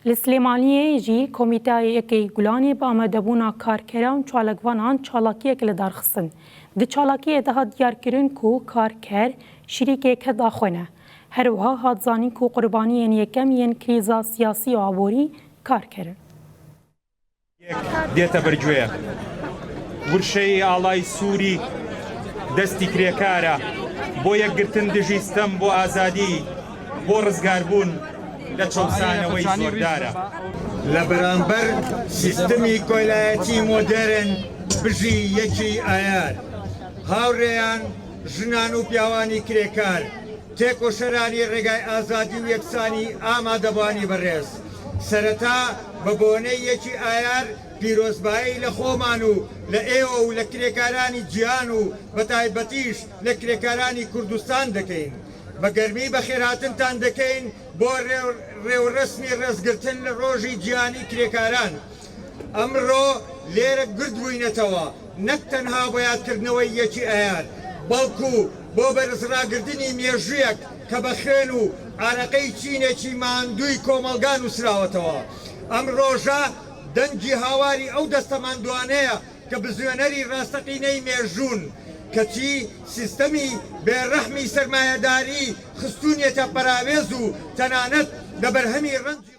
لسلیمانیه جی کمیته اکی گلانی با آمدبونا کارکران چالکوانان چالاکیه که لدارخستن. ده چالاکیه ده دیار کرن کو کارکر شریکه که داخونه. هر وها هادزانی کو قربانی یکم ین کریزا سیاسی و عبوری کار کرن. دیتا برجوه ورشی آلای سوری دستی کریکاره بو یک گرتن دجیستم بو آزادی بو رزگاربون لچوسانوی زورداره لبرانبر سیستمی کۆلایەتی مۆدەرن بژی یەکی ئایار هاوڕێیان ژنان و پیاوانی کرێکار تێکۆشەرانی ڕێگای ئازادی و یەکسانی ئامادەبوانی بەڕێز سەرەتا بە بۆنەی یەکی ئایار پیرۆزبایی لە خۆمان و لە ئێوە و لە کرێکارانی جیهان و بەتایبەتیش لە کرێکارانی کوردستان دەکەین بە گەرمی بەخێرهاتنتان دەکەین بۆ ڕێوەڕەسمی ڕێزگرتن لە ڕۆژی جیهانی کرێکاران ئەمڕۆ لێرە گرد بووینەتەوە نەک تەنها بۆ یادکردنەوەی یەکی ئایار بەڵکو بۆ بەرزڕاگرتنی مێژوویەک کە بە خوێن و ئارەقەی چینێکی ماندووی کۆمەلگان وسراوەتەوە ئەم ڕۆژە دەنگی هاواری ئەو دەستەماندوانەیە کە بزوێنەری ڕاستەقینەی مێژوون کەچی سیستەمی بێڕەحمی سەرمایەداری خستوونیەتە پەراوێز و تەنانەت لە بەرهەمی ڕەنجی